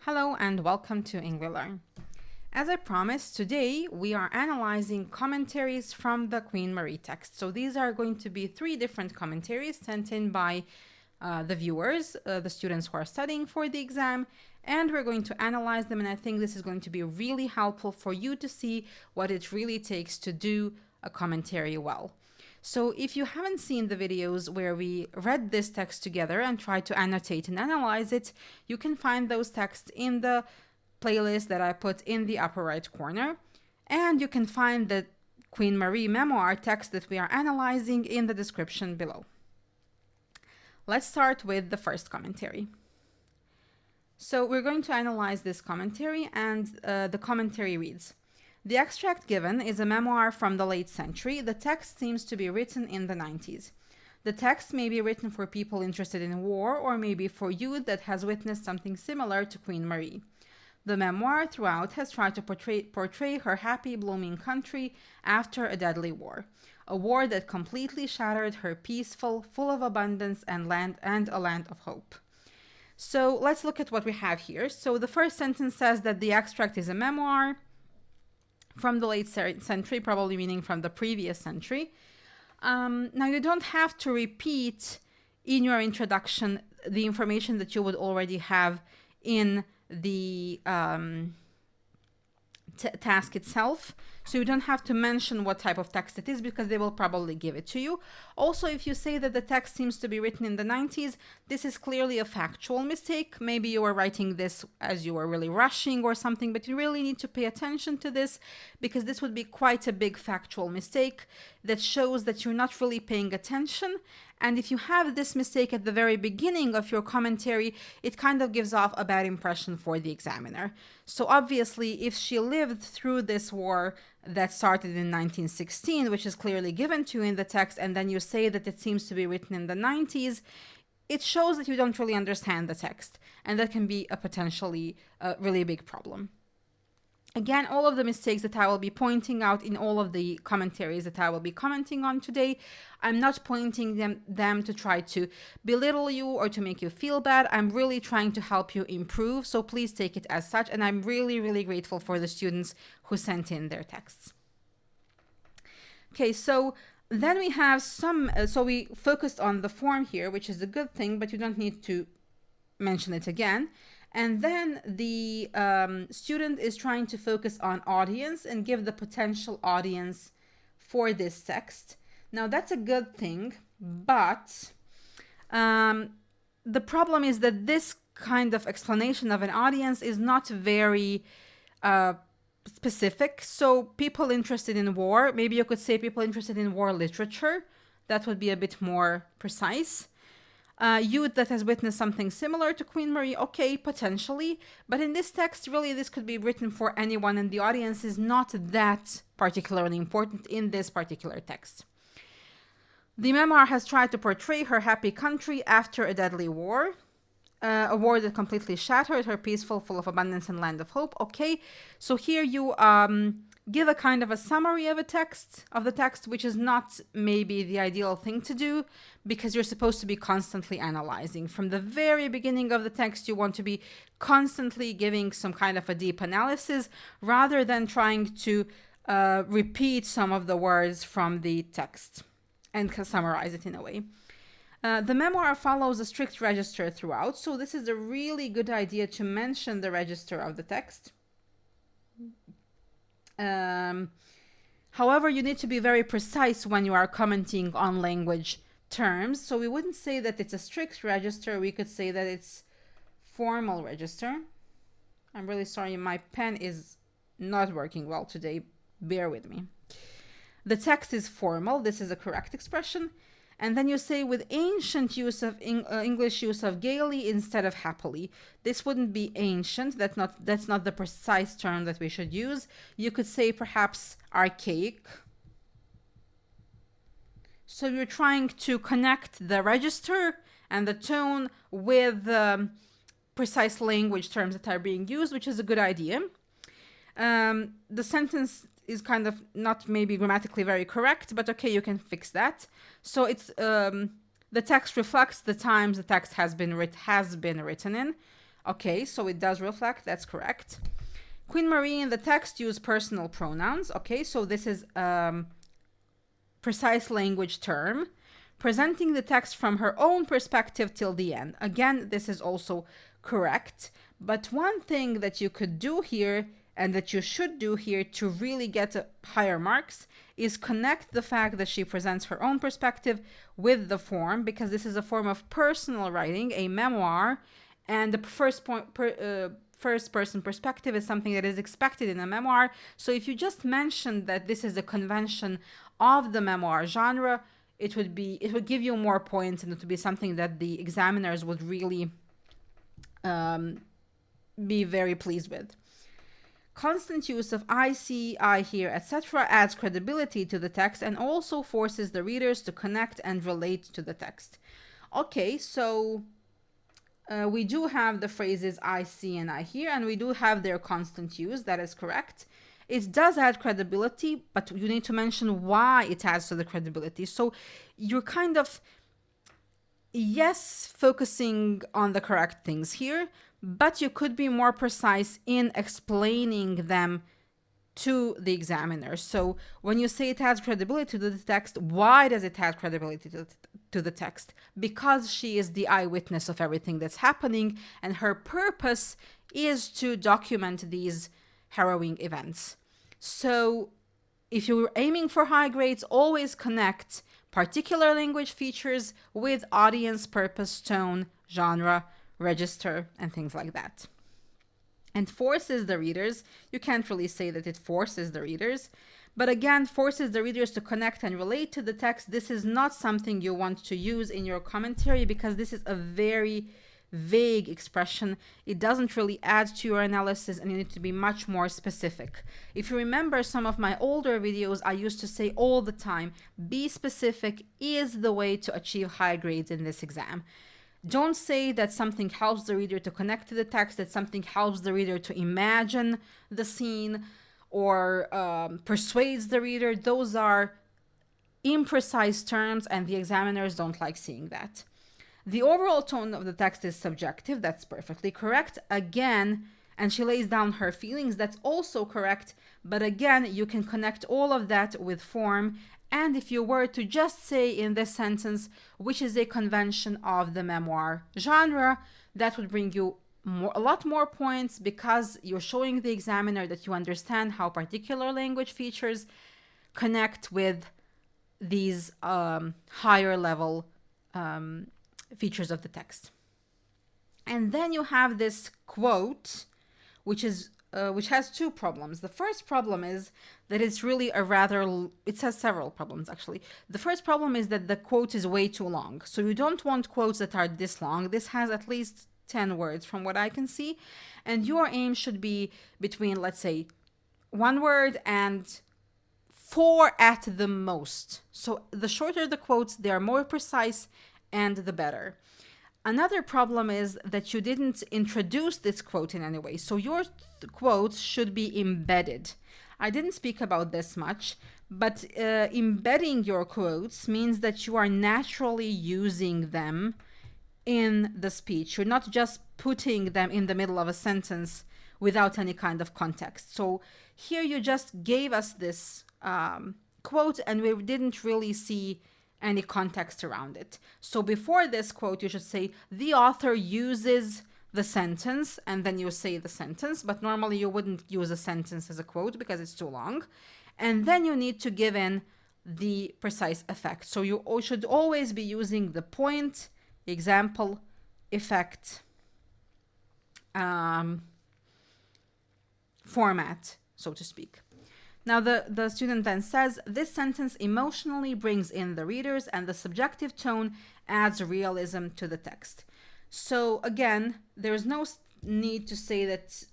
Hello and welcome to EngLearn. As I promised, today we are analyzing commentaries from the Queen Marie text. So these are going to be 3 different commentaries sent in by the viewers, the students who are studying for the exam, and we're going to analyze them, and I think this is going to be really helpful for you to see what it really takes to do a commentary well. So if you haven't seen the videos where we read this text together and tried to annotate and analyze it, you can find those texts in the playlist that I put in the upper right corner. And you can find the Queen Marie memoir text that we are analyzing in the description below. Let's start with the first commentary. So we're going to analyze this commentary, and the commentary reads: the extract given is a memoir from the late century. The text seems to be written in the 90s. The text may be written for people interested in war, or maybe for youth that has witnessed something similar to Queen Marie. The memoir throughout has tried to portray her happy, blooming country after a deadly war. A war that completely shattered her peaceful, full of abundance and a land of hope. So let's look at what we have here. So the first sentence says that the extract is a memoir from the late century, probably meaning from the previous century. Now, you don't have to repeat in your introduction the information that you would already have in the task itself. So you don't have to mention what type of text it is, because they will probably give it to you. Also, if you say that the text seems to be written in the 90s, this is clearly a factual mistake. Maybe you were writing this as you were really rushing or something, but you really need to pay attention to this, because this would be quite a big factual mistake that shows that you're not really paying attention. And if you have this mistake at the very beginning of your commentary, it kind of gives off a bad impression for the examiner. So obviously, if she lived through this war that started in 1916, which is clearly given to you in the text, and then you say that it seems to be written in the 90s, it shows that you don't really understand the text. And that can be a potentially really big problem. Again, all of the mistakes that I will be pointing out in all of the commentaries that I will be commenting on today, I'm not pointing them to try to belittle you or to make you feel bad. I'm really trying to help you improve, so please take it as such. And I'm really, really grateful for the students who sent in their texts. Okay, so then we have so we focused on the form here, which is a good thing, but you don't need to mention it again. And then the student is trying to focus on audience and give the potential audience for this text. Now, that's a good thing, but the problem is that this kind of explanation of an audience is not very specific. So people interested in war, maybe you could say people interested in war literature. That would be a bit more precise. Youth that has witnessed something similar to Queen Marie, okay, potentially. But in this text, really, this could be written for anyone, and the audience is not that particularly important in this particular text. The memoir has tried to portray her happy country after a deadly war. A war that completely shattered her peaceful, full of abundance and land of hope. Okay, so here you give a kind of a summary of the text, which is not maybe the ideal thing to do, because you're supposed to be constantly analyzing. From the very beginning of the text, you want to be constantly giving some kind of a deep analysis, rather than trying to repeat some of the words from the text and summarize it in a way. The memoir follows a strict register throughout, so this is a really good idea to mention the register of the text. However, you need to be very precise when you are commenting on language terms. So we wouldn't say that it's a strict register. We could say that it's formal register. I'm really sorry, my pen is not working well today. Bear with me. The text is formal. This is a correct expression. And then you say with ancient use of English use of gaily instead of happily. This wouldn't be ancient. That's not the precise term that we should use. You could say perhaps archaic. So you're trying to connect the register and the tone with the precise language terms that are being used, which is a good idea. The sentence is kind of not maybe grammatically very correct, but okay, you can fix that. So it's the text reflects the times the text has been written in. Okay, so it does reflect, that's correct. Queen Marie in the text used personal pronouns. Okay, so this is precise language term, presenting the text from her own perspective till the end. Again, this is also correct. But one thing that you could do here and that you should do here to really get higher marks is connect the fact that she presents her own perspective with the form, because this is a form of personal writing, a memoir, and the first person perspective is something that is expected in a memoir. So if you just mentioned that this is a convention of the memoir genre, it would give you more points, and it would be something that the examiners would really be very pleased with. Constant use of I see, I hear, etc. adds credibility to the text and also forces the readers to connect and relate to the text. Okay, so we do have the phrases I see and I hear, and we do have their constant use. That is correct. It does add credibility, but you need to mention why it adds to the credibility. So you're kind of, yes, focusing on the correct things here, but you could be more precise in explaining them to the examiner. So when you say it adds credibility to the text, why does it add credibility to the text? Because she is the eyewitness of everything that's happening, and her purpose is to document these harrowing events. So if you're aiming for high grades, always connect particular language features with audience, purpose, tone, genre, register, and things like that. And forces the readers, you can't really say that it forces the readers, but again, forces the readers to connect and relate to the text. This is not something you want to use in your commentary, because this is a very vague expression. It doesn't really add to your analysis, and you need to be much more specific. If you remember some of my older videos, I used to say all the time, be specific is the way to achieve high grades in this exam. Don't say that something helps the reader to connect to the text, that something helps the reader to imagine the scene, or persuades the reader. Those are imprecise terms, and the examiners don't like seeing that. The overall tone of the text is subjective. That's perfectly correct. Again, and she lays down her feelings. That's also correct. But again, you can connect all of that with form. And if you were to just say in this sentence, which is a convention of the memoir genre, that would bring you a lot more points, because you're showing the examiner that you understand how particular language features connect with these higher level features of the text. And then you have this quote, which has two problems. The first problem is that it's really it has several problems actually. The first problem is that the quote is way too long. So you don't want quotes that are this long. This has at least 10 words from what I can see. And your aim should be between, let's say, 1 word and 4 at the most. So the shorter the quotes, they are more precise, and the better. Another problem is that you didn't introduce this quote in any way. So your quotes should be embedded. I didn't speak about this much, but embedding your quotes means that you are naturally using them in the speech. You're not just putting them in the middle of a sentence without any kind of context. So here you just gave us this quote, and we didn't really see any context around it. So before this quote, you should say, the author uses the sentence, and then you say the sentence, but normally you wouldn't use a sentence as a quote because it's too long. And then you need to give in the precise effect. So you should always be using the point, example, effect, format, so to speak. Now the student then says, this sentence emotionally brings in the readers, and the subjective tone adds realism to the text. So again, there's no need to say that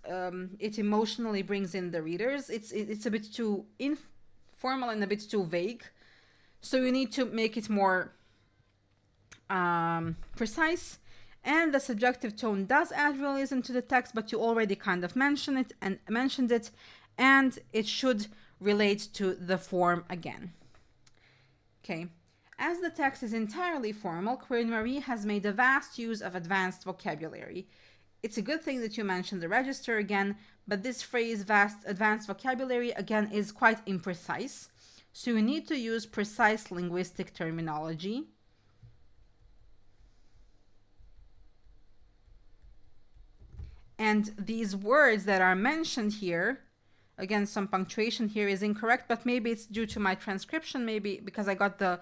it emotionally brings in the readers. It's a bit too informal and a bit too vague. So you need to make it more precise. And the subjective tone does add realism to the text, but you already kind of mentioned it, and it should relate to the form again. Okay. As the text is entirely formal, Queen Marie has made a vast use of advanced vocabulary. it's a good thing that you mentioned the register again, but this phrase, vast advanced vocabulary, again, is quite imprecise. So you need to use precise linguistic terminology. And these words that are mentioned here, again, some punctuation here is incorrect, but maybe it's due to my transcription, maybe because I got the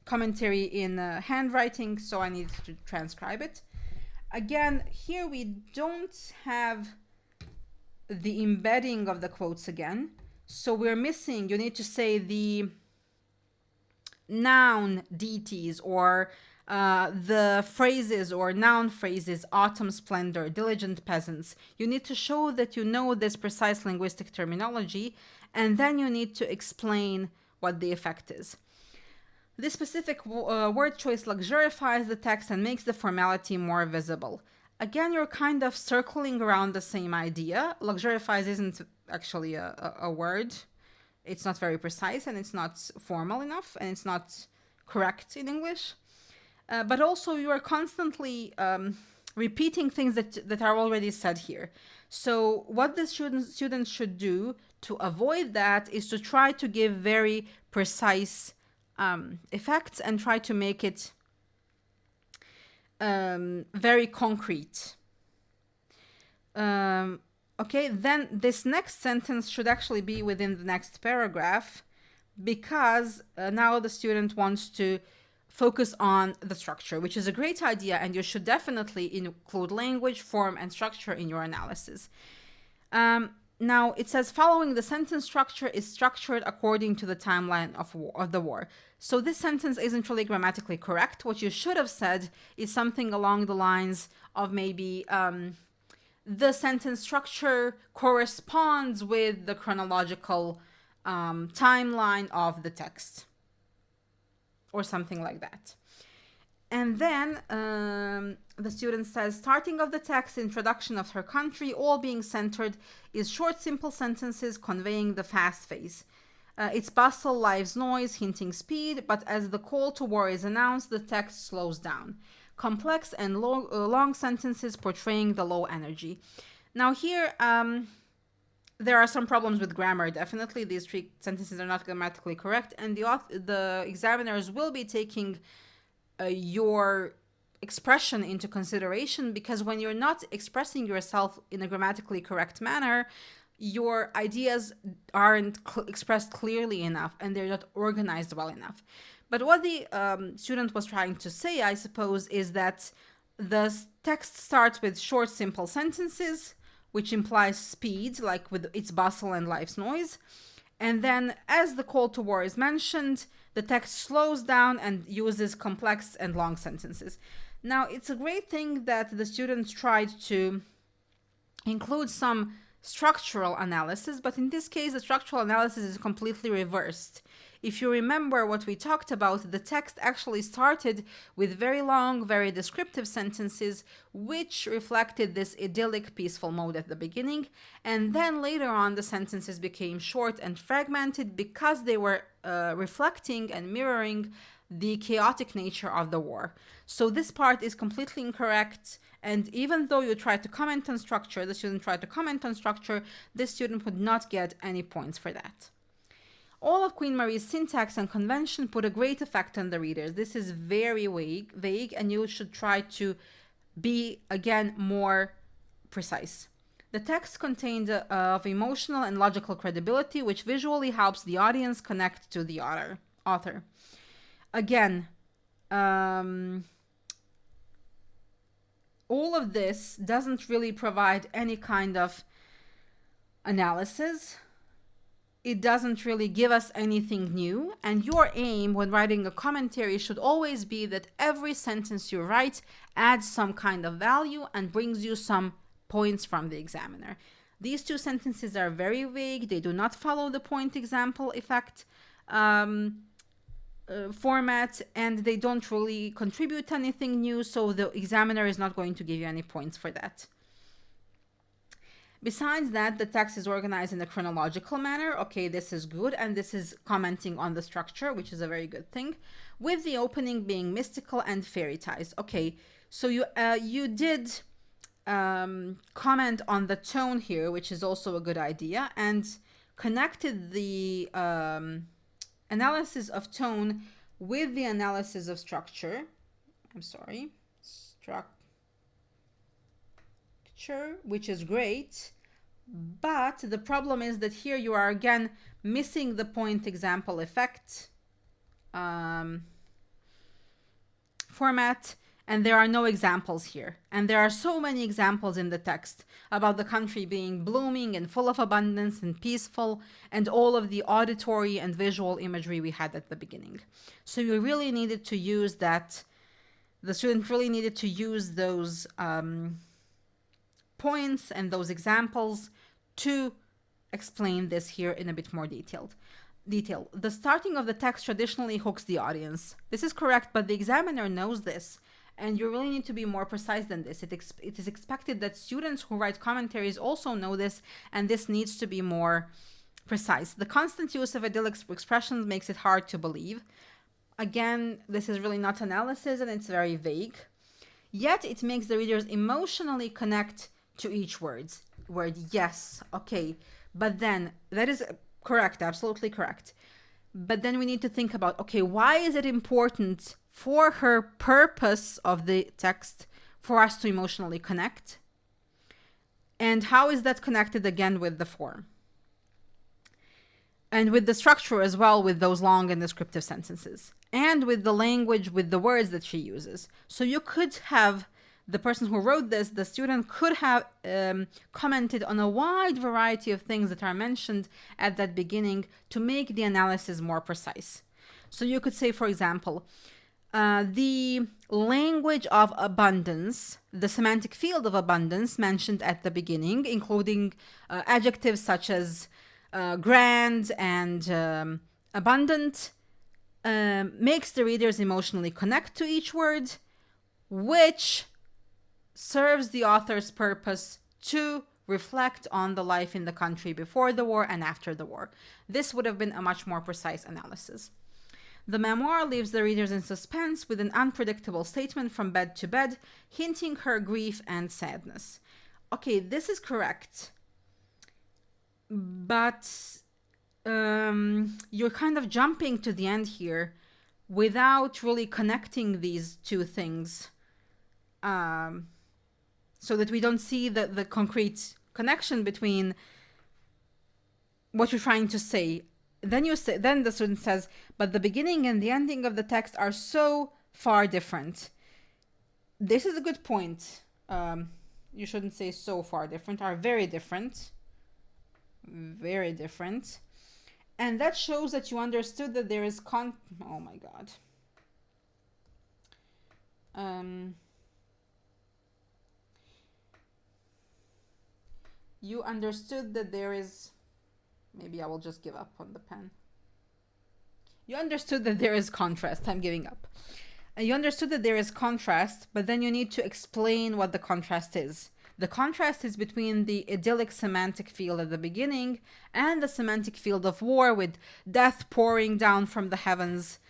commentary in handwriting, so I need to transcribe it. Again, here we don't have the embedding of the quotes again. So we're missing, you need to say the noun deities or the phrases or noun phrases, autumn splendor, diligent peasants. You need to show that you know this precise linguistic terminology, and then you need to explain what the effect is. This specific word choice luxurifies the text and makes the formality more visible. Again, you're kind of circling around the same idea. Luxurifies isn't actually a word. It's not very precise, and it's not formal enough, and it's not correct in English. But also you are constantly repeating things that are already said here. So what the students should do to avoid that is to try to give very precise effects and try to make it very concrete. Okay, then this next sentence should actually be within the next paragraph, because now the student wants to focus on the structure, which is a great idea, and you should definitely include language, form, and structure in your analysis. Now, it says following the sentence structure is structured according to the timeline of the war. So this sentence isn't really grammatically correct. What you should have said is something along the lines of maybe the sentence structure corresponds with the chronological timeline of the text, or something like that. And then the student says, starting of the text, introduction of her country, all being centered is short, simple sentences conveying the fast phase. It's bustle, life's noise, hinting speed, but as the call to war is announced, the text slows down. Complex and long sentences portraying the low energy. Now here, there are some problems with grammar, definitely. These three sentences are not grammatically correct, and the examiners will be taking your expression into consideration, because when you're not expressing yourself in a grammatically correct manner, your ideas aren't expressed clearly enough, and they're not organized well enough. But what the student was trying to say, I suppose, is that the text starts with short, simple sentences, which implies speed, like with its bustle and life's noise. And then as the call to war is mentioned, the text slows down and uses complex and long sentences. Now, it's a great thing that the students tried to include some structural analysis, but in this case, the structural analysis is completely reversed. If you remember what we talked about, the text actually started with very long, very descriptive sentences, which reflected this idyllic, peaceful mode at the beginning. And then later on, the sentences became short and fragmented because they were reflecting and mirroring the chaotic nature of the war. So this part is completely incorrect. And even though you tried to comment on structure, the student tried to comment on structure, this student would not get any points for that. All of Queen Marie's syntax and convention put a great effect on the readers. This is very vague, and you should try to be, again, more precise. The text contained of emotional and logical credibility, which visually helps the audience connect to the author. Again, all of this doesn't really provide any kind of analysis. It doesn't really give us anything new, and your aim when writing a commentary should always be that every sentence you write adds some kind of value and brings you some points from the examiner. These two sentences are very vague. They do not follow the point example effect format, and they don't really contribute anything new, so the examiner is not going to give you any points for that. Besides that, the text is organized in a chronological manner. Okay, this is good, and this is commenting on the structure, which is a very good thing, with the opening being mystical and fairy ties. Okay, So you did comment on the tone here, which is also a good idea, and connected the analysis of tone with the analysis of structure. I'm sorry, structure, which is great. But the problem is that here you are again missing the point example effect format, and there are no examples here. And there are so many examples in the text about the country being blooming and full of abundance and peaceful, and all of the auditory and visual imagery we had at the beginning. So you really needed to use that, the student really needed to use those points and those examples to explain this here in a bit more detail. The starting of the text traditionally hooks the audience. This is correct, but the examiner knows this, and you really need to be more precise than this. It is expected that students who write commentaries also know this, and this needs to be more precise. The constant use of idyllic expressions makes it hard to believe. Again, this is really not analysis, and it's very vague. Yet it makes the readers emotionally connect to each word. Yes, okay, but then that is correct, absolutely correct. But then we need to think about, okay, why is it important for her purpose of the text for us to emotionally connect? And how is that connected again with the form? And with the structure as well, with those long and descriptive sentences. And with the language, with the words that she uses. So you could have, the person who wrote this, the student could have commented on a wide variety of things that are mentioned at that beginning to make the analysis more precise. So you could say, for example, the language of abundance, the semantic field of abundance mentioned at the beginning, including adjectives such as grand and abundant, makes the readers emotionally connect to each word, which serves the author's purpose to reflect on the life in the country before the war and after the war. This would have been a much more precise analysis. The memoir leaves the readers in suspense with an unpredictable statement from bed to bed, hinting her grief and sadness. Okay, this is correct. But you're kind of jumping to the end here without really connecting these two things. So that we don't see the concrete connection between what you're trying to say. Then the student says, but the beginning and the ending of the text are so far different. This is a good point. You shouldn't say so far different, are very different. Very different. And that shows that you understood that there is oh my God. You understood that there is, maybe I will just give up on the pen. You understood that there is contrast. I'm giving up. You understood that there is contrast, but then you need to explain what the contrast is. The contrast is between the idyllic semantic field at the beginning and the semantic field of war, with death pouring down from the heavens,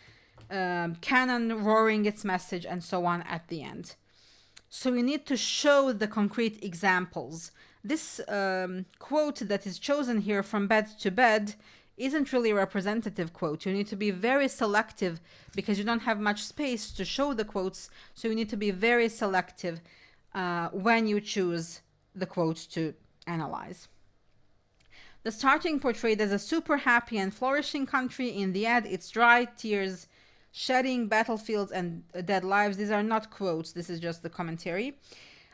cannon roaring its message, and so on at the end. So you need to show the concrete examples. This quote that is chosen here, from bed to bed, isn't really a representative quote. You need to be very selective because you don't have much space to show the quotes. So you need to be very selective when you choose the quotes to analyze. The starting portrayed as a super happy and flourishing country. In the ad, it's dry tears, shedding, battlefields, and dead lives. These are not quotes. This is just the commentary.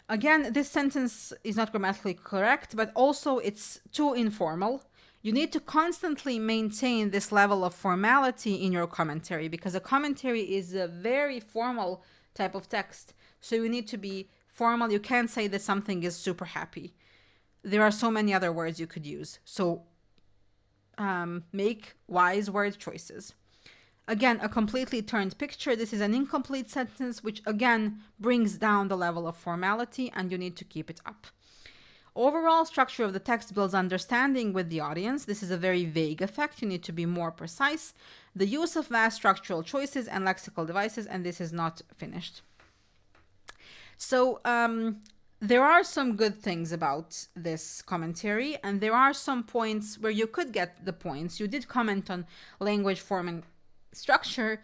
Again, this sentence is not grammatically correct, but also it's too informal. You need to constantly maintain this level of formality in your commentary, because a commentary is a very formal type of text. So you need to be formal. You can't say that something is super happy. There are so many other words you could use. So make wise word choices. Again, a completely turned picture. This is an incomplete sentence, which again brings down the level of formality, and you need to keep it up. Overall structure of the text builds understanding with the audience. This is a very vague effect. You need to be more precise. The use of vast structural choices and lexical devices, and this is not finished. So there are some good things about this commentary, and there are some points where you could get the points. You did comment on language, form, and structure,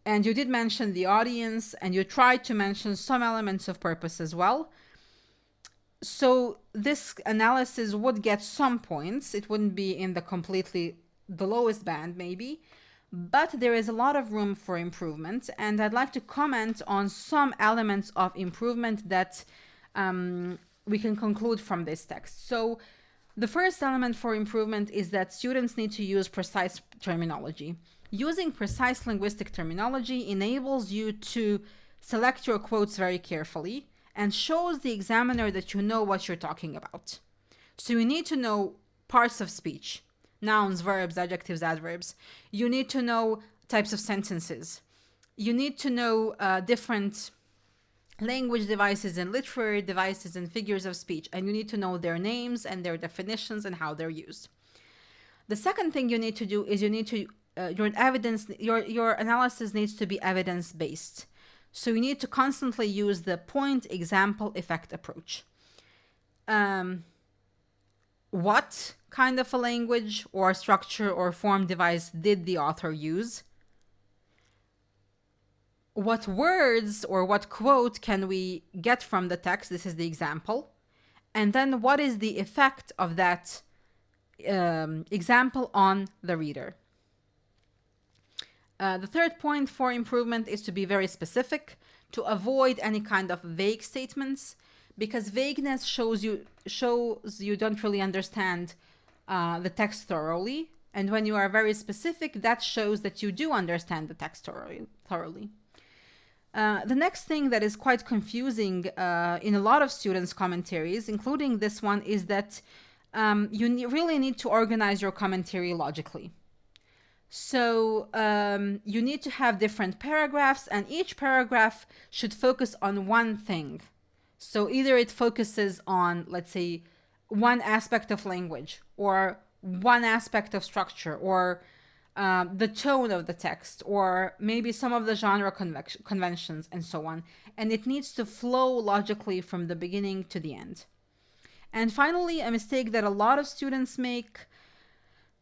and you did mention the audience, and you tried to mention some elements of purpose as well. So this analysis would get some points. It wouldn't be in the lowest band maybe, but there is a lot of room for improvement, and I'd like to comment on some elements of improvement that we can conclude from this text. So the first element for improvement is that students need to use precise terminology. Using precise linguistic terminology enables you to select your quotes very carefully and shows the examiner that you know what you're talking about. So you need to know parts of speech, nouns, verbs, adjectives, adverbs. You need to know types of sentences. You need to know different language devices and literary devices and figures of speech, and you need to know their names and their definitions and how they're used. The second thing you need to do is you need to your analysis needs to be evidence-based. So you need to constantly use the point, example, effect approach. What kind of a language or structure or form device did the author use? What words or what quote can we get from the text? This is the example. And then what is the effect of that example on the reader? The third point for improvement is to be very specific, to avoid any kind of vague statements, because vagueness shows you don't really understand the text thoroughly. And when you are very specific, that shows that you do understand the text thoroughly. The next thing that is quite confusing in a lot of students' commentaries, including this one, is that you really need to organize your commentary logically. So you need to have different paragraphs, and each paragraph should focus on one thing. So either it focuses on, let's say, one aspect of language, or one aspect of structure, or the tone of the text, or maybe some of the genre conventions, and so on. And it needs to flow logically from the beginning to the end. And finally, a mistake that a lot of students make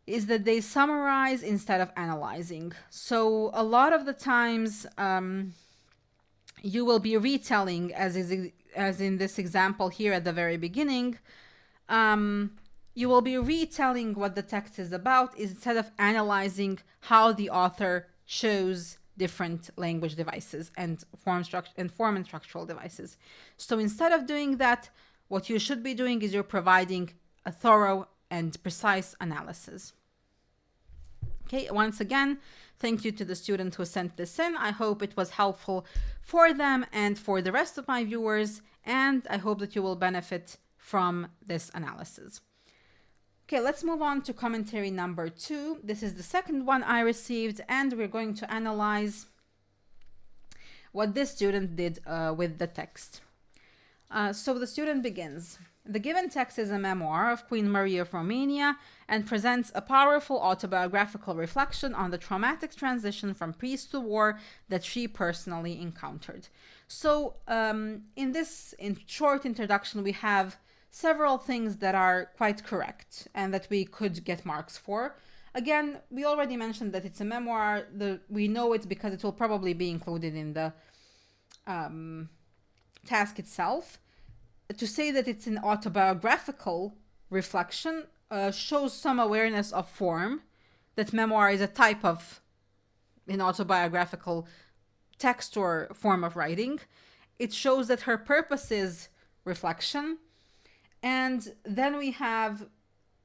is that they summarize instead of analyzing. So a lot of the times you will be retelling, as in this example here at the very beginning, you will be retelling what the text is about instead of analyzing how the author chose different language devices and form and structural devices. So instead of doing that, what you should be doing is you're providing a thorough and precise analysis. Okay, once again, thank you to the student who sent this in. I hope it was helpful for them and for the rest of my viewers, and I hope that you will benefit from this analysis. Okay, let's move on to commentary number 2. This is the second one I received, and we're going to analyze what this student did with the text. So the student begins. The given text is a memoir of Queen Marie of Romania and presents a powerful autobiographical reflection on the traumatic transition from peace to war that she personally encountered. So in this short introduction, we have several things that are quite correct and that we could get marks for. Again, we already mentioned that it's a memoir. We know it because it will probably be included in the task itself. To say that it's an autobiographical reflection shows some awareness of form, that memoir is a type of an autobiographical text or form of writing. It shows that her purpose is reflection. And then we have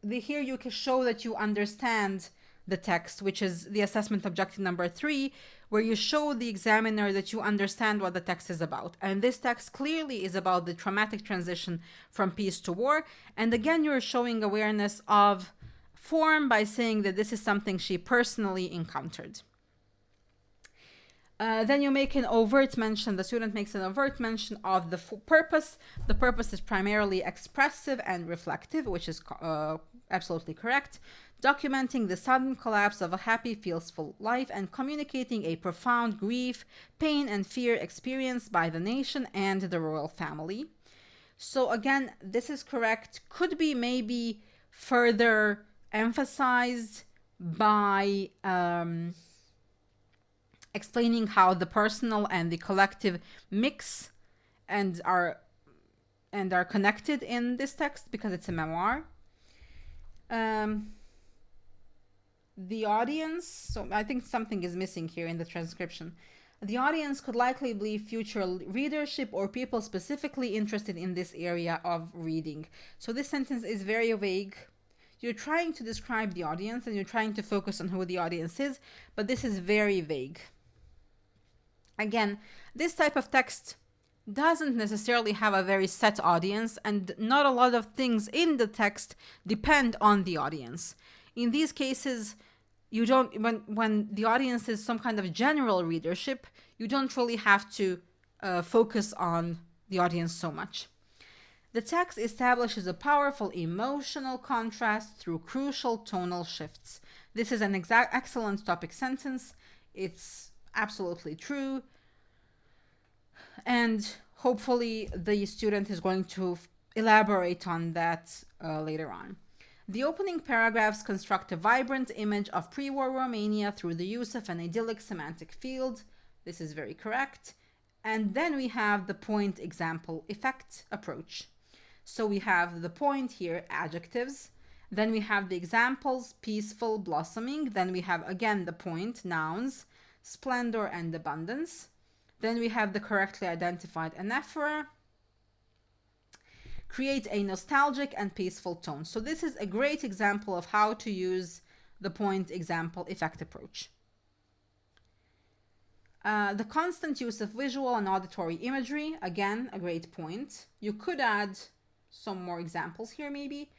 here you can show that you understand the text, which is the assessment objective number 3, where you show the examiner that you understand what the text is about. And this text clearly is about the traumatic transition from peace to war. And again, you're showing awareness of form by saying that this is something she personally encountered. Then you make an overt mention, the student makes an overt mention of the purpose. The purpose is primarily expressive and reflective, which is absolutely correct. documenting the sudden collapse of a happy, peaceful life and communicating a profound grief, pain, and fear experienced by the nation and the royal family. So again, this is correct. Could be maybe further emphasized by explaining how the personal and the collective mix and are connected in this text because it's a memoir. The audience, so I think something is missing here in the transcription. The audience could likely be future readership or people specifically interested in this area of reading. So this sentence is very vague. You're trying to describe the audience and you're trying to focus on who the audience is, but this is very vague. Again, this type of text doesn't necessarily have a very set audience, and not a lot of things in the text depend on the audience. In these cases, you don't, when the audience is some kind of general readership, you don't really have to focus on the audience so much. The text establishes a powerful emotional contrast through crucial tonal shifts. This is an excellent topic sentence. It's absolutely true. And hopefully the student is going to elaborate on that later on. The opening paragraphs construct a vibrant image of pre-war Romania through the use of an idyllic semantic field. This is very correct. And then we have the point, example, effect, approach. So we have the point here, adjectives. Then we have the examples, peaceful, blossoming. Then we have again the point, nouns, splendor and abundance. Then we have the correctly identified anaphora. Create a nostalgic and peaceful tone. So this is a great example of how to use the point, example, effect approach. The constant use of visual and auditory imagery, again, a great point. You could add some more examples here maybe.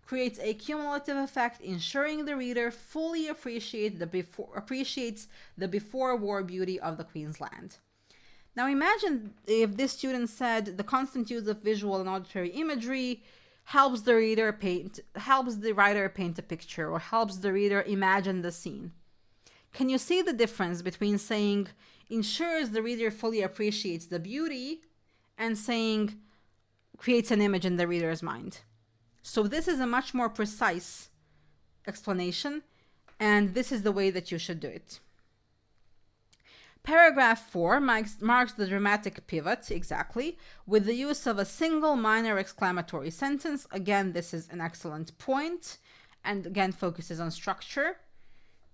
Creates a cumulative effect, ensuring the reader fully appreciates the before-war beauty of the Queen's land. Now imagine if this student said the constant use of visual and auditory imagery helps the writer paint a picture or helps the reader imagine the scene. Can you see the difference between saying ensures the reader fully appreciates the beauty and saying creates an image in the reader's mind? So this is a much more precise explanation, and this is the way that you should do it. Paragraph 4 marks the dramatic pivot, exactly, with the use of a single minor exclamatory sentence. Again, this is an excellent point, and again focuses on structure.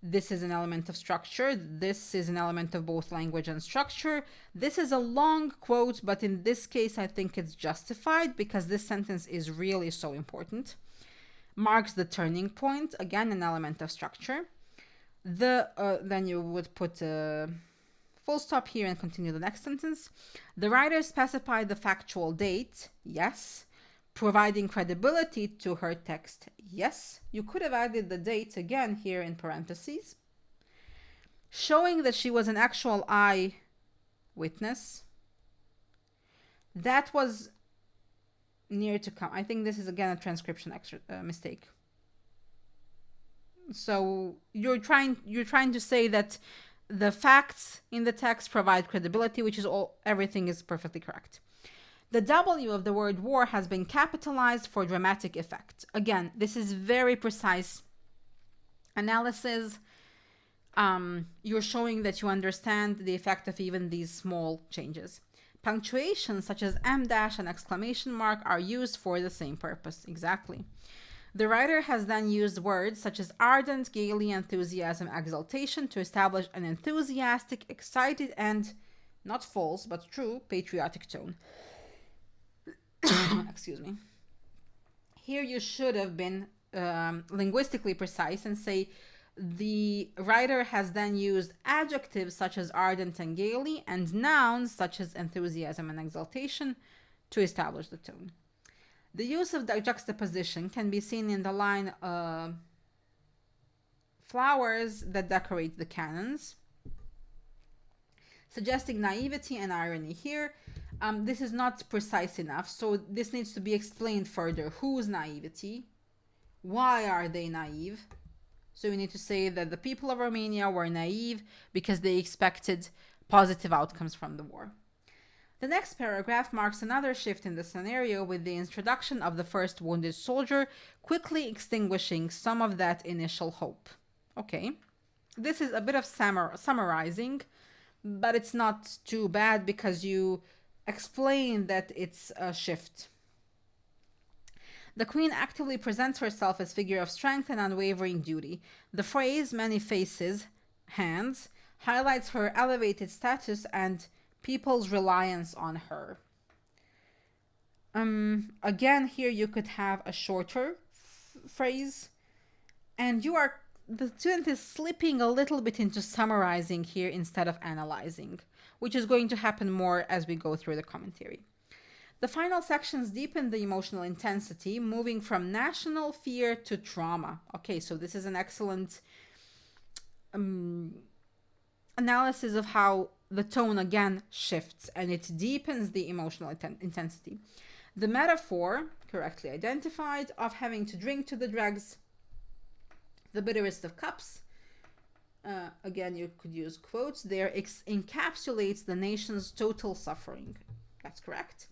This is an element of structure. This is an element of both language and structure. This is a long quote, but in this case, I think it's justified because this sentence is really so important. Marks the turning point, again, an element of structure. Then you would put a full stop here and continue the next sentence. The writer specified the factual date, yes. Providing credibility to her text, yes. You could have added the date again here in parentheses. Showing that she was an actual eyewitness. That was near to come. I think this is again a transcription mistake. So you're trying to say that the facts in the text provide credibility, which is everything is perfectly correct. The W of the word war has been capitalized for dramatic effect. Again, this is very precise analysis. You're showing that you understand the effect of even these small changes. Punctuation such as M dash and exclamation mark are used for the same purpose. Exactly. The writer has then used words such as ardent, gaily, enthusiasm, exaltation to establish an enthusiastic, excited, and not false, but true patriotic tone. Excuse me. Here you should have been linguistically precise and say the writer has then used adjectives such as ardent and gaily and nouns such as enthusiasm and exaltation to establish the tone. The use of the juxtaposition can be seen in the line flowers that decorate the cannons, suggesting naivety and irony here. This is not precise enough, so this needs to be explained further. Whose naivety? Why are they naive? So we need to say that the people of Romania were naive because they expected positive outcomes from the war. The next paragraph marks another shift in the scenario with the introduction of the first wounded soldier, quickly extinguishing some of that initial hope. Okay, this is a bit of summarizing, but it's not too bad because you explain that it's a shift. The queen actively presents herself as figure of strength and unwavering duty. The phrase "many faces, hands" highlights her elevated status and people's reliance on her. Again, here you could have a shorter phrase, and the student is slipping a little bit into summarizing here instead of analyzing, which is going to happen more as we go through the commentary. The final sections deepen the emotional intensity, moving from national fear to trauma. Okay, so this is an excellent analysis of how the tone again shifts and it deepens the emotional intensity. The metaphor, correctly identified, of having to drink to the dregs the bitterest of cups, again you could use quotes there, encapsulates the nation's total suffering. That's correct.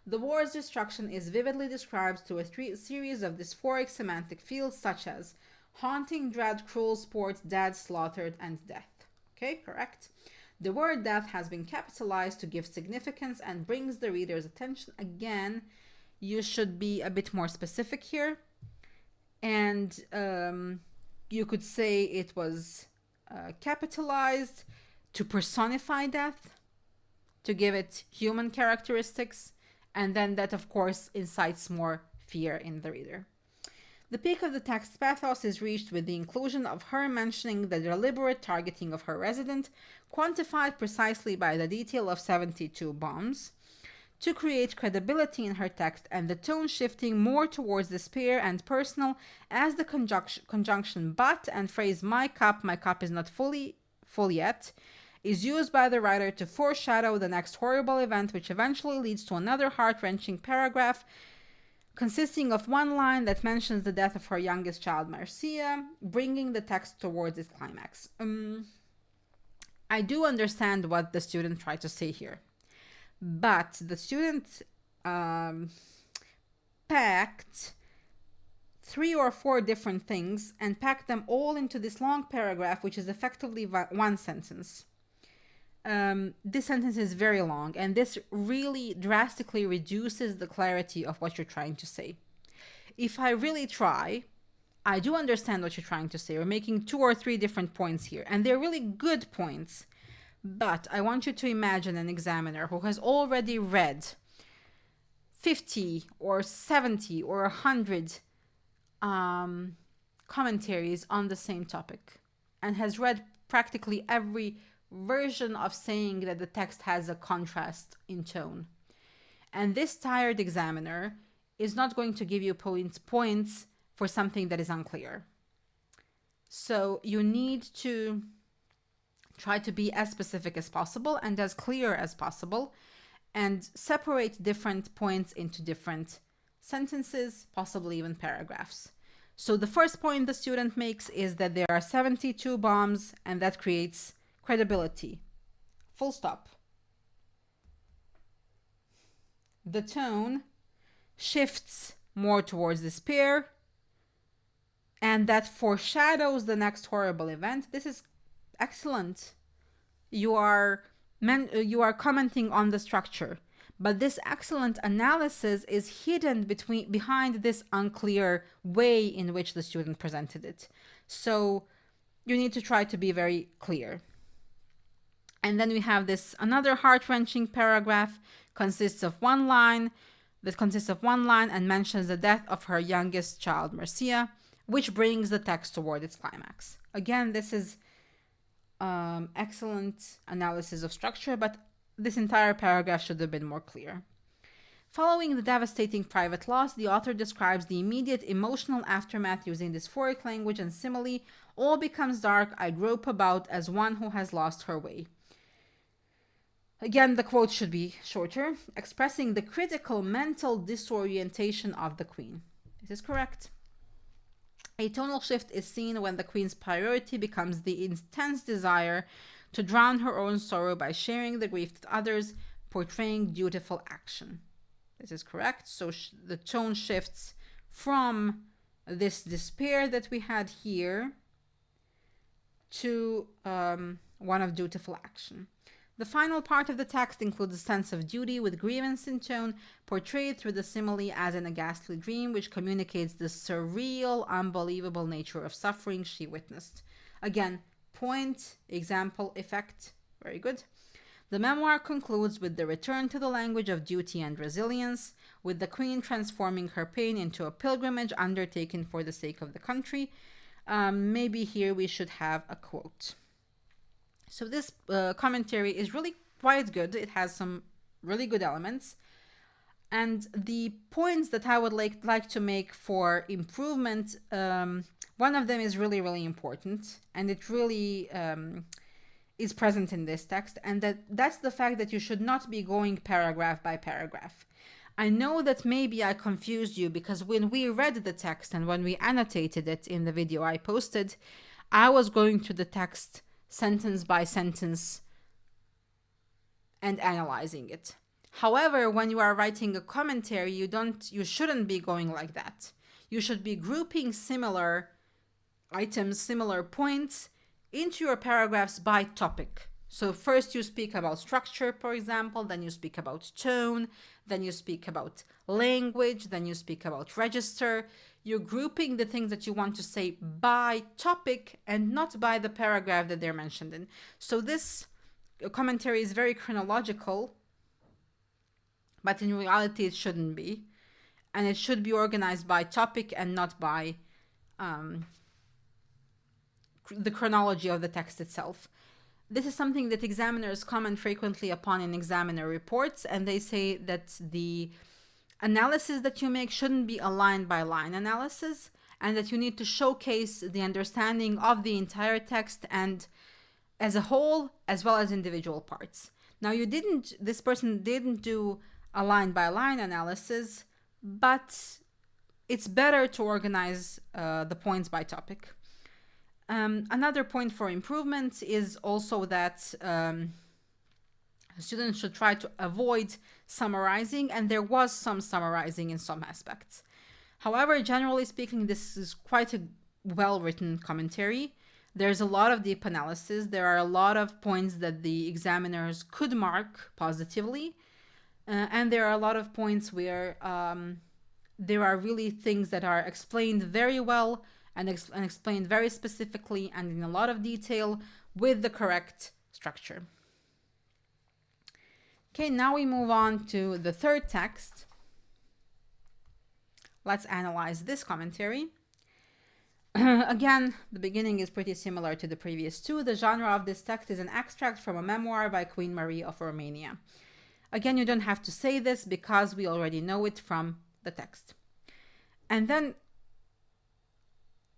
The war's destruction is vividly described through a series of dysphoric semantic fields such as haunting, dread, cruel, sport, dead, slaughtered, and death. Okay, correct. The word death has been capitalized to give significance and brings the reader's attention. Again, you should be a bit more specific here. And you could say it was capitalized to personify death, to give it human characteristics, and then that, of course, incites more fear in the reader. The peak of the text's pathos is reached with the inclusion of her mentioning the deliberate targeting of her resident, quantified precisely by the detail of 72 bombs, to create credibility in her text, and the tone shifting more towards despair and personal as the conjunction but and phrase my cup is not full yet, is used by the writer to foreshadow the next horrible event, which eventually leads to another heart-wrenching paragraph consisting of one line that mentions the death of her youngest child, Marcia, bringing the text towards its climax. I do understand what the student tried to say here, but the student packed 3 or 4 different things and packed them all into this long paragraph, which is effectively one sentence. This sentence is very long, and this really drastically reduces the clarity of what you're trying to say. If I really try, I do understand what you're trying to say. We're making 2 or 3 different points here, and they're really good points. But I want you to imagine an examiner who has already read 50 or 70 or 100 commentaries on the same topic and has read practically every version of saying that the text has a contrast in tone. And this tired examiner is not going to give you points for something that is unclear. So you need to try to be as specific as possible and as clear as possible, and separate different points into different sentences, possibly even paragraphs. So the first point the student makes is that there are 72 bombs, and that creates credibility. Full stop. The tone shifts more towards despair, and that foreshadows the next horrible event. This is excellent. You are commenting on the structure, but this excellent analysis is hidden behind this unclear way in which the student presented it. So you need to try to be very clear. And then we have this another heart-wrenching paragraph consists of one line and mentions the death of her youngest child, Marcia, which brings the text toward its climax. Again, this is excellent analysis of structure, but this entire paragraph should have been more clear. Following the devastating private loss, the author describes the immediate emotional aftermath using dysphoric language and simile. All becomes dark. I grope about as one who has lost her way. Again, the quote should be shorter, expressing the critical mental disorientation of the queen. This is correct. A tonal shift is seen when the queen's priority becomes the intense desire to drown her own sorrow by sharing the grief with others, portraying dutiful action. This is correct. So the tone shifts from this despair that we had here to one of dutiful action. The final part of the text includes a sense of duty with grievance in tone, portrayed through the simile as in a ghastly dream, which communicates the surreal, unbelievable nature of suffering she witnessed. Again, point, example, effect. Very good. The memoir concludes with the return to the language of duty and resilience, with the queen transforming her pain into a pilgrimage undertaken for the sake of the country. Maybe here we should have a quote. So this commentary is really quite good. It has some really good elements. And the points that I would like to make for improvement, one of them is really, really important. And it really is present in this text. And that's the fact that you should not be going paragraph by paragraph. I know that maybe I confused you because when we read the text and when we annotated it in the video I posted, I was going through the text sentence by sentence and analyzing it. However, when you are writing a commentary, you shouldn't be going like that. You should be grouping similar items, similar points into your paragraphs by topic. So first you speak about structure, for example, then you speak about tone, then you speak about language, then you speak about register. You're grouping the things that you want to say by topic and not by the paragraph that they're mentioned in. So this commentary is very chronological, but in reality it shouldn't be. And it should be organized by topic and not by the chronology of the text itself. This is something that examiners comment frequently upon in examiner reports, and they say that the analysis that you make shouldn't be a line-by-line analysis, and that you need to showcase the understanding of the entire text and as a whole, as well as individual parts. Now, this person didn't do a line-by-line analysis, but it's better to organize the points by topic. Another point for improvement is also that students should try to avoid summarizing, and there was some summarizing in some aspects. However, generally speaking, this is quite a well-written commentary. There's a lot of deep analysis. There are a lot of points that the examiners could mark positively, and there are a lot of points where there are really things that are explained very well and explained very specifically and in a lot of detail with the correct structure. Okay, now we move on to the third text. Let's analyze this commentary. Again, the beginning is pretty similar to the previous two. The genre of this text is an extract from a memoir by Queen Marie of Romania. Again, you don't have to say this because we already know it from the text. And then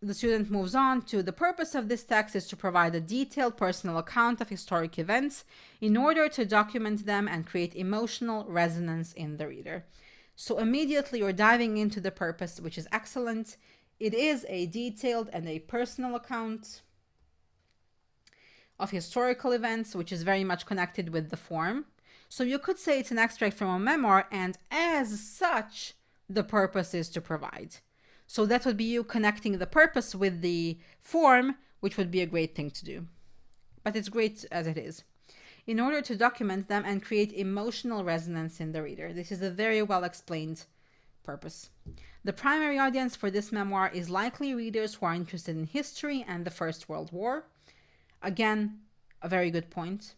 the student moves on to the purpose of this text is to provide a detailed personal account of historic events in order to document them and create emotional resonance in the reader. So immediately you're diving into the purpose, which is excellent. It is a detailed and a personal account of historical events, which is very much connected with the form. So you could say it's an extract from a memoir, and as such, the purpose is to provide. So that would be you connecting the purpose with the form, which would be a great thing to do. But it's great as it is. In order to document them and create emotional resonance in the reader. This is a very well explained purpose. The primary audience for this memoir is likely readers who are interested in history and the First World War. Again, a very good point.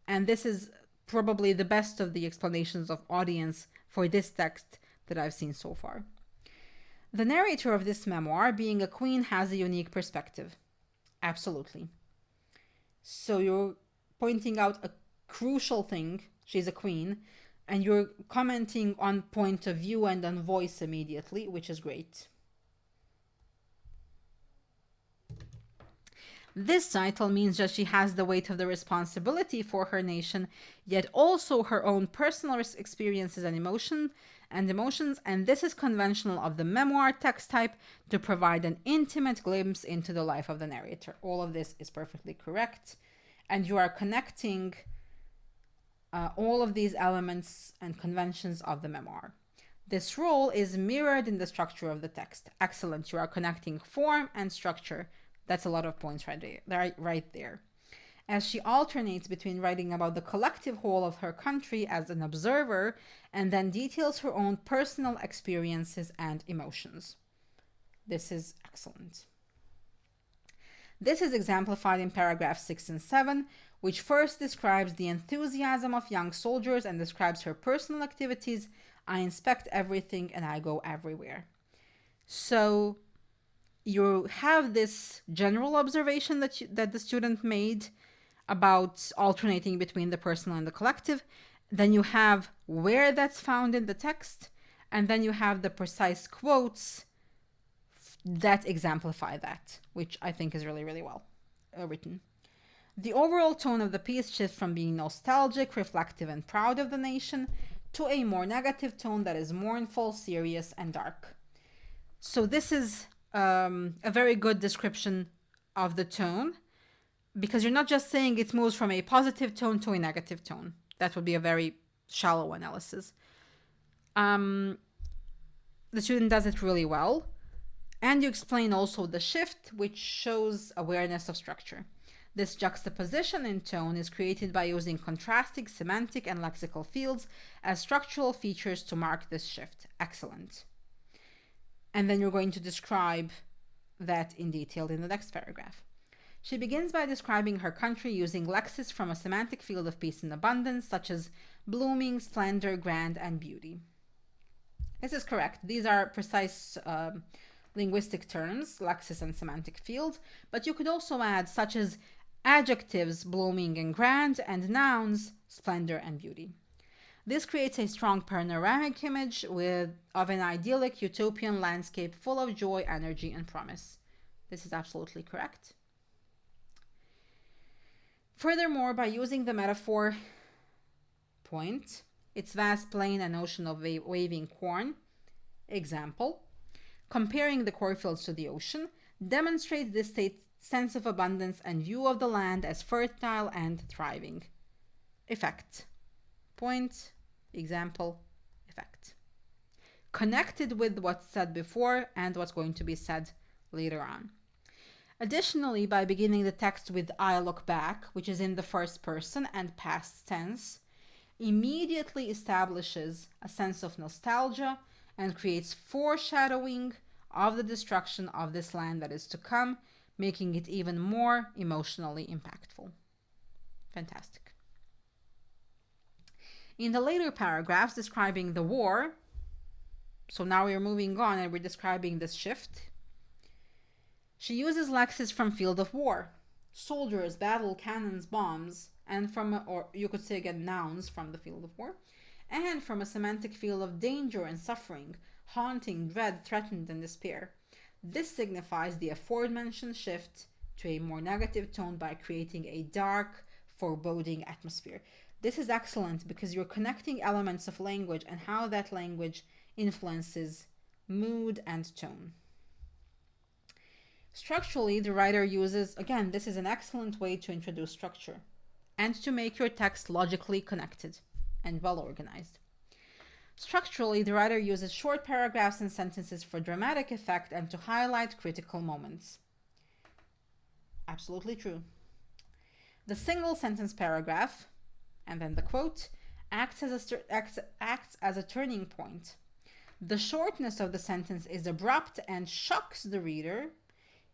And this is probably the best of the explanations of audience for this text that I've seen so far. The narrator of this memoir, being a queen, has a unique perspective. Absolutely. So you're pointing out a crucial thing. She's a queen. And you're commenting on point of view and on voice immediately, which is great. This title means that she has the weight of the responsibility for her nation, yet also her own personal experiences and emotions, and this is conventional of the memoir text type to provide an intimate glimpse into the life of the narrator. All of this is perfectly correct, and you are connecting all of these elements and conventions of the memoir. This role is mirrored in the structure of the text. Excellent. You are connecting form and structure. That's a lot of points right there. As she alternates between writing about the collective whole of her country as an observer and then details her own personal experiences and emotions. This is excellent. This is exemplified in paragraphs 6 and 7, which first describes the enthusiasm of young soldiers and describes her personal activities. I inspect everything and I go everywhere. So you have this general observation that the student made about alternating between the personal and the collective. Then you have where that's found in the text, and then you have the precise quotes that exemplify that, which I think is really, really well written. The overall tone of the piece shifts from being nostalgic, reflective, and proud of the nation to a more negative tone that is mournful, serious, and dark. So this is a very good description of the tone, because you're not just saying it moves from a positive tone to a negative tone. That would be a very shallow analysis. The student does it really well. And you explain also the shift, which shows awareness of structure. This juxtaposition in tone is created by using contrasting semantic and lexical fields as structural features to mark this shift. Excellent. And then you're going to describe that in detail in the next paragraph. She begins by describing her country using lexis from a semantic field of peace and abundance, such as blooming, splendor, grand, and beauty. This is correct. These are precise linguistic terms, lexis and semantic field, but you could also add such as adjectives, blooming and grand, and nouns, splendor and beauty. This creates a strong panoramic image of an idyllic utopian landscape full of joy, energy, and promise. This is absolutely correct. Furthermore, by using the metaphor point, its vast plain and ocean of waving corn, example, comparing the cornfields to the ocean, demonstrates this sense of abundance and view of the land as fertile and thriving. Effect. Point, example, effect. Connected with what's said before and what's going to be said later on. Additionally, by beginning the text with I look back, which is in the first person and past tense, immediately establishes a sense of nostalgia and creates foreshadowing of the destruction of this land that is to come, making it even more emotionally impactful. Fantastic. In the later paragraphs describing the war, so now we're moving on and we're describing this shift, she uses lexis from field of war, soldiers, battle, cannons, bombs, and or you could say again, nouns from the field of war, and from a semantic field of danger and suffering, haunting, dread, threatened, and despair. This signifies the aforementioned shift to a more negative tone by creating a dark, foreboding atmosphere. This is excellent because you're connecting elements of language and how that language influences mood and tone. Structurally, the writer uses, again, this is an excellent way to introduce structure and to make your text logically connected and well organized. Structurally, the writer uses short paragraphs and sentences for dramatic effect and to highlight critical moments. Absolutely true. The single sentence paragraph, and then the quote, acts as a turning point. The shortness of the sentence is abrupt and shocks the reader,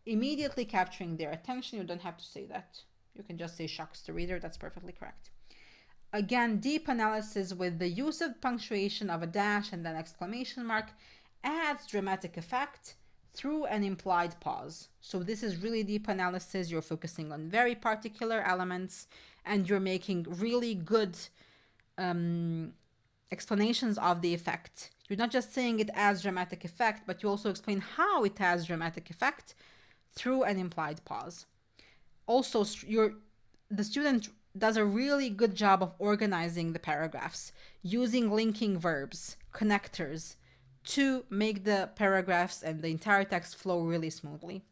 immediately capturing their attention. You don't have to say that. You can just say shocks the reader. That's perfectly correct. Again, deep analysis with the use of punctuation of a dash and then exclamation mark adds dramatic effect through an implied pause. So this is really deep analysis. You're focusing on very particular elements and you're making really good explanations of the effect. You're not just saying it adds dramatic effect, but you also explain how it has dramatic effect through an implied pause. also the student does a really good job of organizing the paragraphs, using linking verbs, connectors, to make the paragraphs and the entire text flow really smoothly.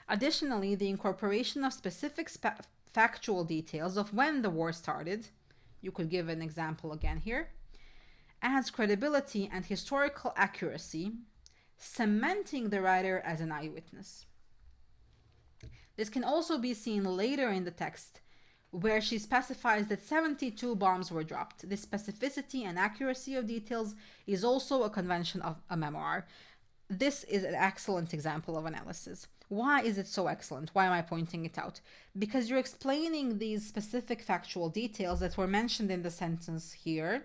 Additionally, the incorporation of specific factual details of when the war started, you could give an example again here, adds credibility and historical accuracy, cementing the writer as an eyewitness. This can also be seen later in the text, where she specifies that 72 bombs were dropped. This specificity and accuracy of details is also a convention of a memoir. This is an excellent example of analysis. Why is it so excellent? Why am I pointing it out? Because you're explaining these specific factual details that were mentioned in the sentence here,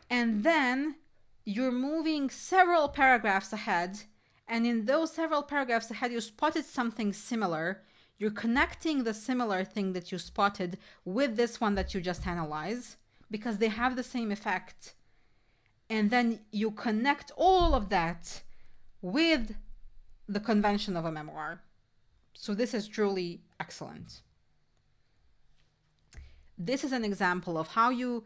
and then you're moving several paragraphs ahead, and in those several paragraphs ahead, you spotted something similar. You're connecting the similar thing that you spotted with this one that you just analyzed, because they have the same effect. And then you connect all of that with the convention of a memoir. So this is truly excellent. This is an example of how you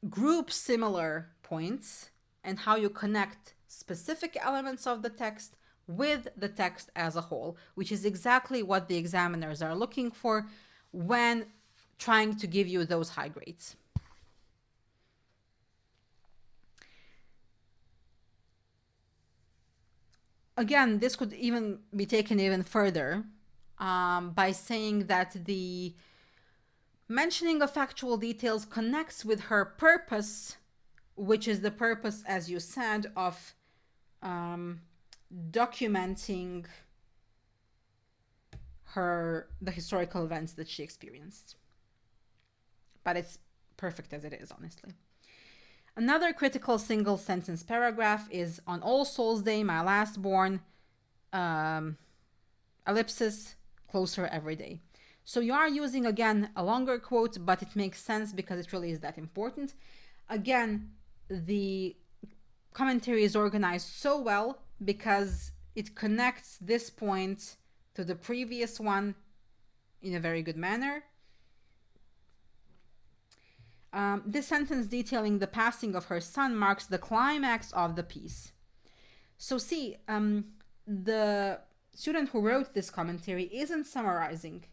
group similar points and how you connect specific elements of the text with the text as a whole, which is exactly what the examiners are looking for when trying to give you those high grades. Again, this could even be taken even further by saying that the mentioning of factual details connects with her purpose, which is the purpose, as you said, of documenting the historical events that she experienced. But it's perfect as it is, honestly. Another critical single sentence paragraph is on All Souls Day, my last born, ellipsis, closer every day. So you are using, again, a longer quote, but it makes sense because it really is that important. Again, the commentary is organized so well because it connects this point to the previous one in a very good manner. This sentence detailing the passing of her son marks the climax of the piece. So see, the student who wrote this commentary isn't summarizing.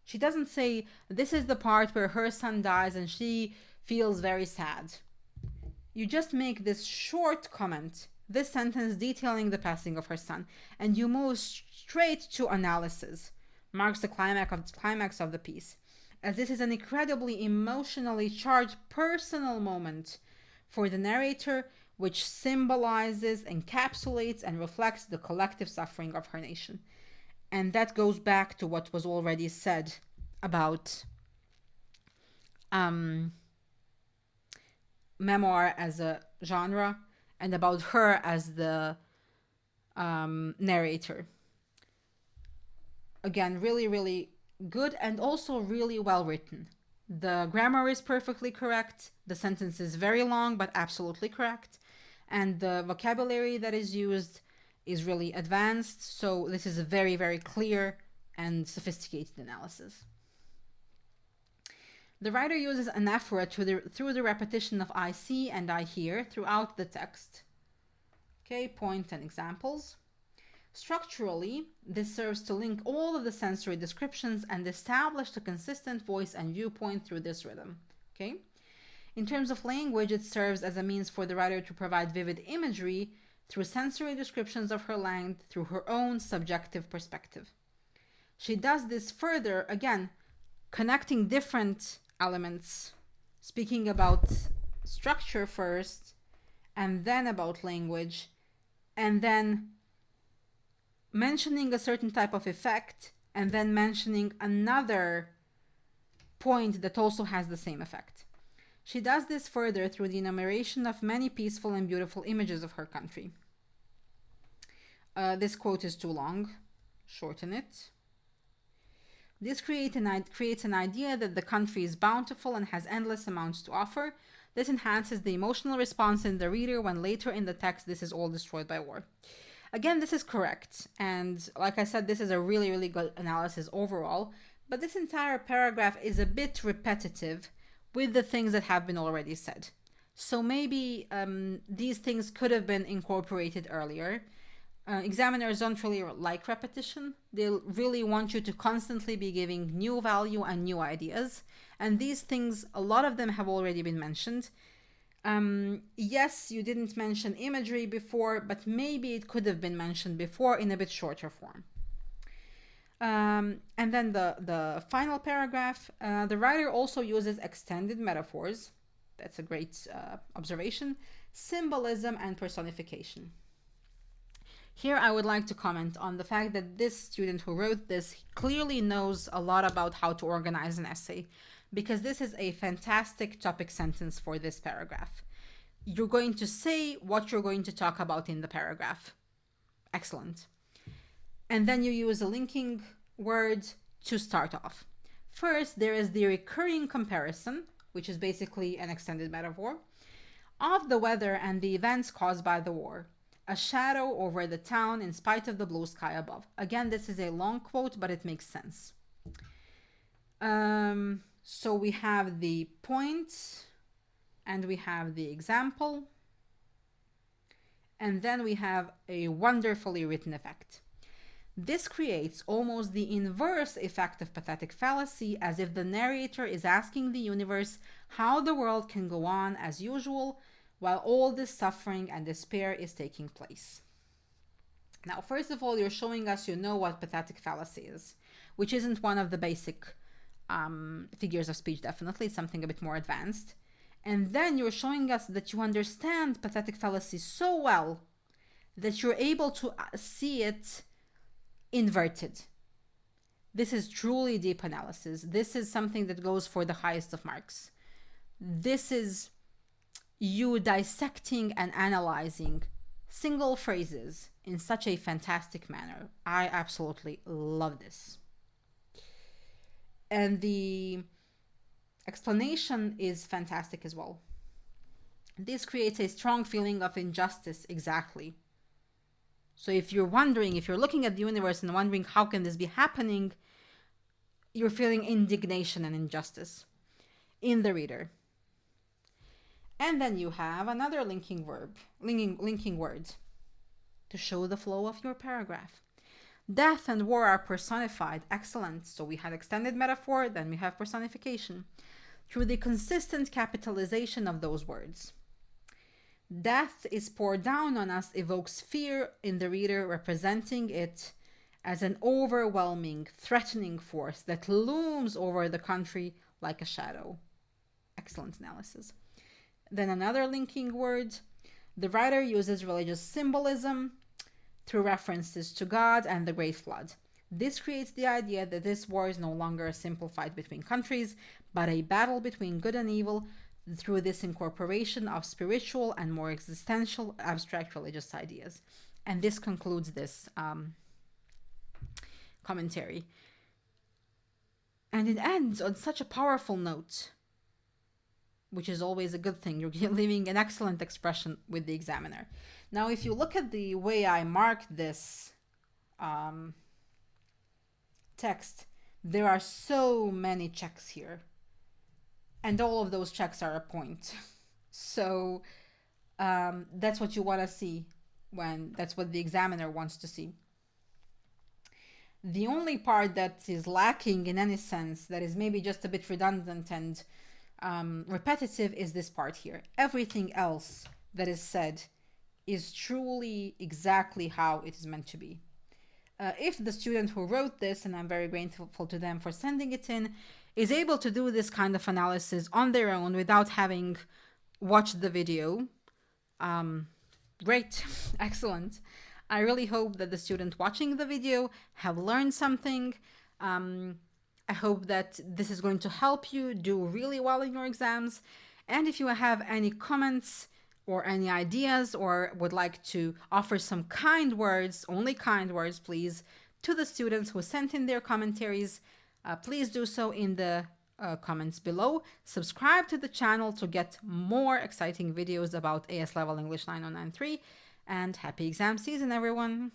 She doesn't say, this is the part where her son dies and she feels very sad. You just make this short comment, this sentence detailing the passing of her son, and you move straight to analysis, marks the climax of the piece, as this is an incredibly emotionally charged personal moment for the narrator, which symbolizes, encapsulates, and reflects the collective suffering of her nation. And that goes back to what was already said about memoir as a genre and about her as the narrator. Again, really, really good and also really well written. The grammar is perfectly correct. The sentence is very long, but absolutely correct. And the vocabulary that is used is really advanced. So this is a very, very clear and sophisticated analysis. The writer uses anaphora through the repetition of I see and I hear throughout the text. Okay, point and examples. Structurally, this serves to link all of the sensory descriptions and establish a consistent voice and viewpoint through this rhythm. Okay? In terms of language, it serves as a means for the writer to provide vivid imagery through sensory descriptions of her land through her own subjective perspective. She does this further, again, connecting different elements, speaking about structure first, and then about language, and then mentioning a certain type of effect, and then mentioning another point that also has the same effect. She does this further through the enumeration of many peaceful and beautiful images of her country. This quote is too long. Shorten it. This creates an idea that the country is bountiful and has endless amounts to offer. This enhances the emotional response in the reader when later in the text this is all destroyed by war. Again, this is correct. And like I said, this is a really, really good analysis overall. But this entire paragraph is a bit repetitive with the things that have been already said. So maybe these things could have been incorporated earlier. Examiners don't really like repetition. They really want you to constantly be giving new value and new ideas. And these things, a lot of them have already been mentioned. Yes, you didn't mention imagery before, but maybe it could have been mentioned before in a bit shorter form. And then the final paragraph, the writer also uses extended metaphors. That's a great observation. Symbolism and personification. Here I would like to comment on the fact that this student who wrote this clearly knows a lot about how to organize an essay, because this is a fantastic topic sentence for this paragraph. You're going to say what you're going to talk about in the paragraph. Excellent. And then you use a linking word to start off. First, there is the recurring comparison, which is basically an extended metaphor, of the weather and the events caused by the war. A shadow over the town in spite of the blue sky above. Again, this is a long quote, but it makes sense. So we have the point, and we have the example, and then we have a wonderfully written effect. This creates almost the inverse effect of pathetic fallacy, as if the narrator is asking the universe how the world can go on as usual while all this suffering and despair is taking place. Now, first of all, you're showing us you know what pathetic fallacy is, which isn't one of the basic figures of speech, definitely. It's something a bit more advanced. And then you're showing us that you understand pathetic fallacy so well that you're able to see it inverted. This is truly deep analysis. This is something that goes for the highest of marks. This is you dissecting and analyzing single phrases in such a fantastic manner. I absolutely love this. And the explanation is fantastic as well. This creates a strong feeling of injustice, exactly. So if you're wondering, if you're looking at the universe and wondering how can this be happening, you're feeling indignation and injustice in the reader. And then you have another linking word to show the flow of your paragraph. Death and war are personified. Excellent. So we had extended metaphor, then we have personification through the consistent capitalization of those words. Death is poured down on us evokes fear in the reader, representing it as an overwhelming, threatening force that looms over the country like a shadow. Excellent analysis. Then another linking word. The writer uses religious symbolism through references to God and the Great Flood. This creates the idea that this war is no longer a simple fight between countries, but a battle between good and evil through this incorporation of spiritual and more existential abstract religious ideas. And this concludes this commentary. And it ends on such a powerful note, which is always a good thing. You're leaving an excellent expression with the examiner. Now, if you look at the way I marked this text, there are so many checks here. And all of those checks are a point. So that's what you want to see that's what the examiner wants to see. The only part that is lacking in any sense, that is maybe just a bit redundant and repetitive, is this part here. Everything else that is said is truly exactly how it is meant to be. If the student who wrote this, and I'm very grateful to them for sending it in, is able to do this kind of analysis on their own without having watched the video, great, excellent. I really hope that the student watching the video have learned something. I hope that this is going to help you do really well in your exams. And if you have any comments or any ideas, or would like to offer some kind words, only kind words, please, to the students who sent in their commentaries, please do so in the comments below. Subscribe to the channel to get more exciting videos about AS Level English 9093. and happy exam season, everyone!